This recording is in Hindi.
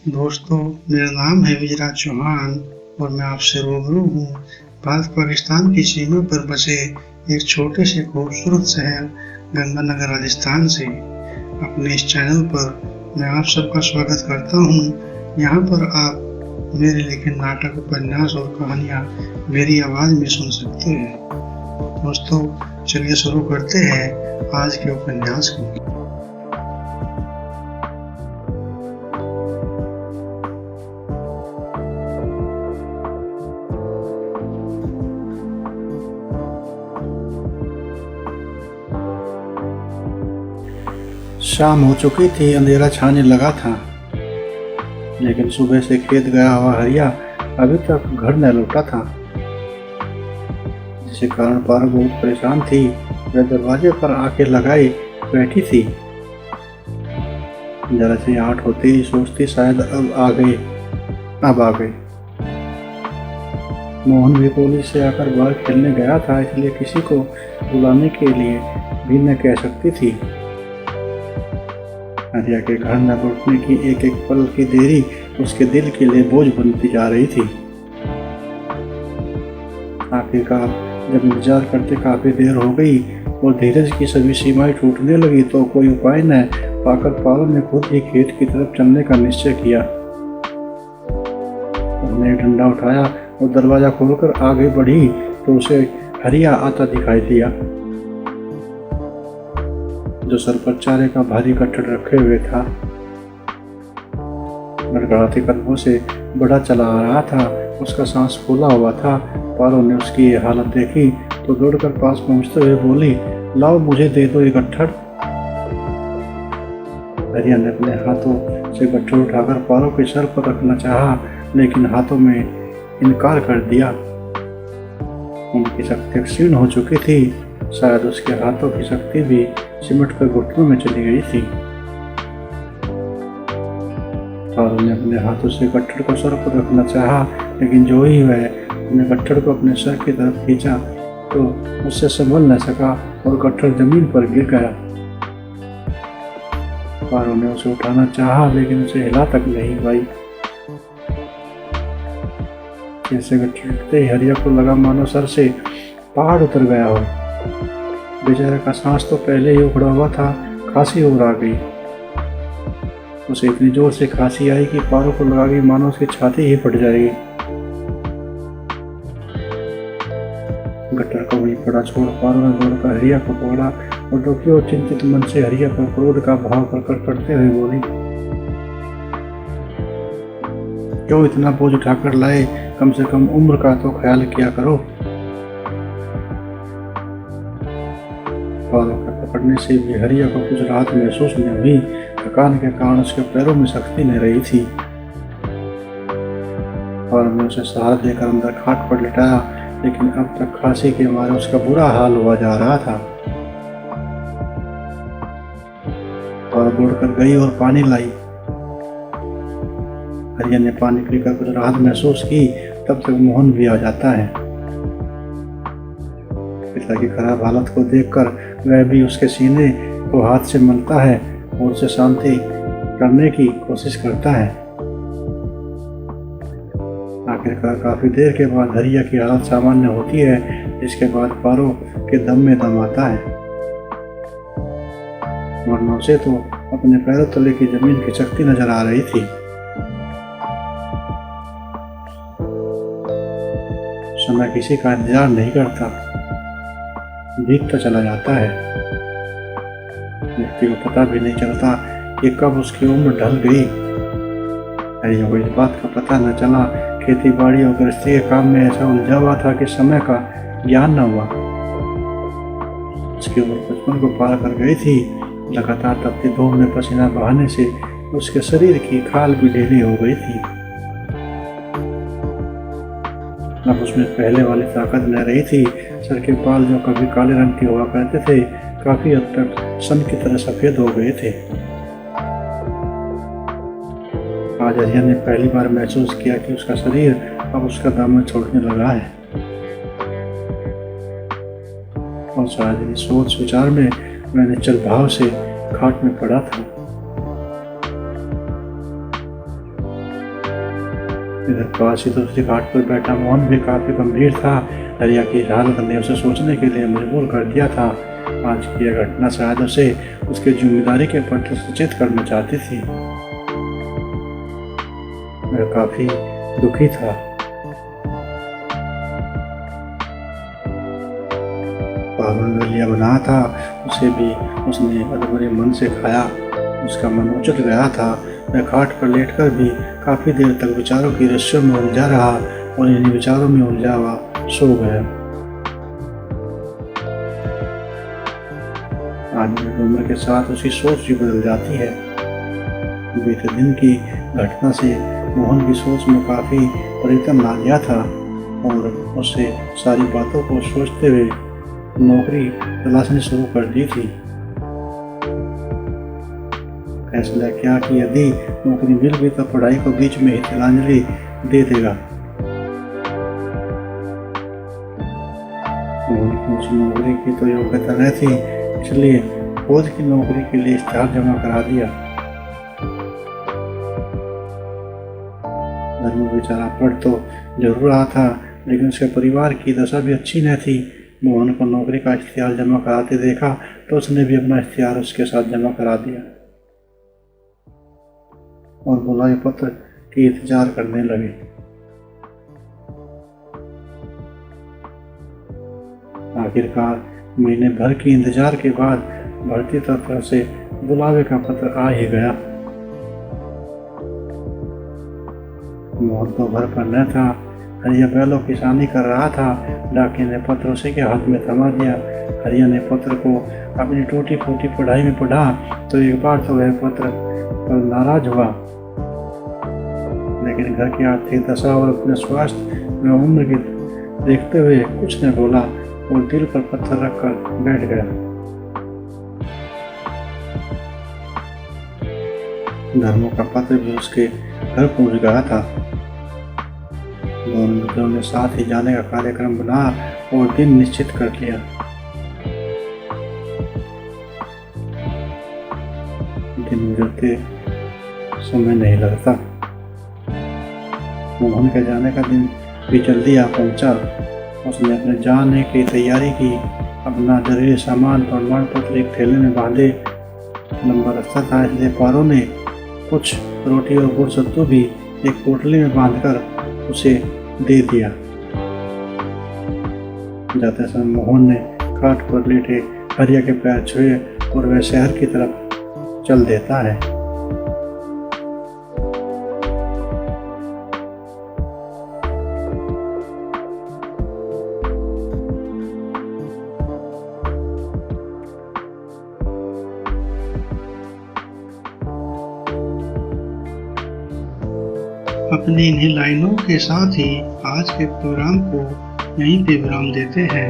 दोस्तों, मेरा नाम है विजयराज चौहान और मैं आपसे रूबरू हूँ भारत-पाकिस्तान की सीमा पर बसे एक छोटे से खूबसूरत शहर गंगानगर राजस्थान से। अपने इस चैनल पर मैं आप सबका स्वागत करता हूँ। यहाँ पर आप मेरे लिखे नाटक, उपन्यास और कहानियाँ मेरी आवाज़ में सुन सकते हैं। दोस्तों, चलिए शुरू करते हैं आज के उपन्यास को। शाम हो चुकी थी, अंधेरा छाने लगा था, लेकिन सुबह से खेत गया हुआ हरिया अभी तक घर न लौटा था, जिसके कारण पारो बहुत परेशान थी। वह दरवाजे पर आके लगाई बैठी थी। जरा सी आठ होती ही सोचती शायद अब आ गए। मोहन भी कॉलेज से आकर बाहर खेलने गया था, इसलिए किसी को बुलाने के लिए भी न कह सकती थी। हरिया के घर न लौटने की एक एक पल की देरी उसके दिल के लिए बोझ बनती जा रही थी। आखिरकार जब इंतजार करते काफी देर हो गई और धीरज की सभी सीमाएं टूटने लगी तो कोई उपाय न पाकर पारो ने खुद ही खेत की तरफ चलने का निश्चय किया। उसने डंडा उठाया और दरवाजा खोलकर आगे बढ़ी तो उसे हरिया आता दिखाई दिया, जो सर पर चारे का भारी कट्टड़ रखे हुए था। गड़गड़ाते कदमों से बढ़ा चला आ रहा था, उसका सांस फूला हुआ था। पारो ने उसकी ये हालत देखी तो दौड़कर पास पहुंचते हुए बोली, लाओ मुझे दे दो ये गट्ठड़। हरिया ने अपने हाथों से गट्ठड़ उठाकर पारो के सर पर रखना चाहा, लेकिन हाथों में इनकार कर दिया। उनकी शक्ति क्षीण हो चुकी थी, शायद उसके हाथों की शक्ति भी सिमट कर घुटनों में चली गई थी। पारो ने अपने हाथों से गट्ठड़ को सर पर रखना चाहा, लेकिन जो ही वह अपने गट्ठड़ को अपने सर की तरफ खींचा तो उससे संभल न सका और गट्ठड़ जमीन पर गिर गया। पारो ने उसे उठाना चाहा, लेकिन उसे हिला तक नहीं पाई। जैसे गट्ठड़ उठते ही हरिया को लगा मानो सर से पहाड़ उतर गया हो। बेचारे का सांस तो पहले ही उखड़ा हुआ था, खांसी और आ गई। उसे इतनी जोर से खांसी आई कि पारो को लगा कि मानो उसकी छाती ही फट जाएगी। गट्ठड़ को वहीं पड़ा छोड़ पारो ने दौड़कर हरिया को पकड़ा और दुखी और चिंतित मन से हरिया पर क्रोध का भाव प्रकट करते हुए बोली, क्यों इतना बोझ उठाकर लाए? कम से कम उम्र का तो ख्याल किया करो। पारो के पकड़ने से भी हरिया को कुछ राहत महसूस नहीं हुई। थकान के कारण उसके पैरों में शक्ति नहीं रही थी। पारो ने उसे सहारा देकर अंदर खाट पर लिटाया, लेकिन अब तक खांसी के मारे उसका बुरा हाल हुआ जा रहा था। पारो दौड़कर गई और पानी लाई। हरिया ने पानी पीकर कुछ राहत महसूस की, तब तक मोहन भी आ जाता है। पिता की खराब हालत को देखकर वह भी उसके सीने को हाथ से मलता है और उसे शांति करने की कोशिश करता है। आखिरकार काफी देर के बाद हरिया की हालत सामान्य होती है, जिसके बाद पारो के दम में दम आता है। वरना उसे तो अपने पैरों तले की जमीन खिसकती नजर आ रही थी। समय किसी का इंतजार नहीं करता, बीतता चला जाता है। व्यक्ति को पता भी नहीं चलता कि कब उसकी उम्र ढल गई। हरिया को इस बात का पता न चला। खेती बाड़ी और गृहस्थी के काम में ऐसा उलझा हुआ था कि समय का ज्ञान न हुआ। उसकी उम्र 55 को पार कर गई थी। लगातार तपती धूप में पसीना बहाने से उसके शरीर की खाल भी ढीली हो गई थी। अब उसमें पहले वाली ताकत न रही थी। सर के बाल जो कभी काले रंग के हुआ करते थे, काफी हद तक सन की तरह सफेद हो गए थे। आज हरिया ने पहली बार महसूस किया कि उसका शरीर अब उसका दामन छोड़ने लगा है। और शायद इस सोच विचार में मैं निश्चल भाव से खाट में पड़ा था। इधर पास ही दूसरी घाट पर बैठा मोहन भी काफी गंभीर था। हरिया की हालत ने उसे सोचने के लिए मजबूर कर दिया था। आज की यह घटना शायद उसे उसकी जिम्मेदारी के प्रति सचेत करना चाहती थी। वह काफी दुखी था। पावन दलिया बना था, उसे भी उसने अधूरे मन से खाया। उसका मन उचट गया था। वह खाट पर लेटकर भी काफी देर तक विचारों की रस्सियों में उलझा रहा और इन्हीं विचारों में उलझा हुआ सो गया। आदमी की उम्र के साथ उसकी सोच भी बदल जाती है। बीते दिन की घटना से मोहन की सोच में काफी परिवर्तन आ गया था और उसे सारी बातों को सोचते हुए नौकरी तलाशनी शुरू कर दी थी। फैसला किया कि यदि नौकरी मिल गई तो पढ़ाई को बीच में ही तिलांजलि दे देगा। मोहन की उस नौकरी की तो योग्यता न थी, इसलिए फौज की नौकरी के लिए इश्तेहार जमा करा दिया। धर्म बेचारा पढ़ तो जरूर रहा था, लेकिन उसके परिवार की दशा भी अच्छी न थी। मोहन को नौकरी का इश्तेहार जमा कराते देखा तो उसने भी अपना इश्तेहार उसके साथ जमा करा दिया और बुलाई पत्र की इंतजार करने लगे। आखिरकार महीने भर की इंतजार के बाद भर्ती दफ्तर से बुलावे का पत्र आ ही गया। मोहन तो घर पर न था। हरिया बैलों की किसानी कर रहा था। डाकिया ने पत्र उसी के हाथ में थमा दिया। हरिया ने पत्र को अपनी टूटी फूटी पढ़ाई में पढ़ा तो एक बार तो वह पत्र पर नाराज हुआ, लेकिन घर की आर्थिक दशा और अपने स्वास्थ्य में उम्र की देखते हुए कुछ न बोला और दिल पर पत्थर रखकर बैठ गया। धर्मों का पत्र भी उसके घर पहुंच गया था। दोनों मित्रों ने साथ ही जाने का कार्यक्रम बनाया और दिन निश्चित कर लिया। दिन गुजरते समय नहीं लगता। मोहन के जाने का दिन भी जल्दी आ पहुंचा। उसने अपने जाने की तैयारी की। अपना जरूरी सामान प्रमाण पत्र एक थैले में बांधे। लंबा रास्ता था, इसलिए पारों ने कुछ रोटी और गुड़ सत्तू भी एक पोटली में बांधकर उसे दे दिया। जाते समय मोहन ने खाट पर लेटे हरिया के पैर छुए और वह शहर की तरफ चल देता है। अपनी इन्हीं लाइनों के साथ ही आज के प्रोग्राम को यहीं पे विराम देते हैं।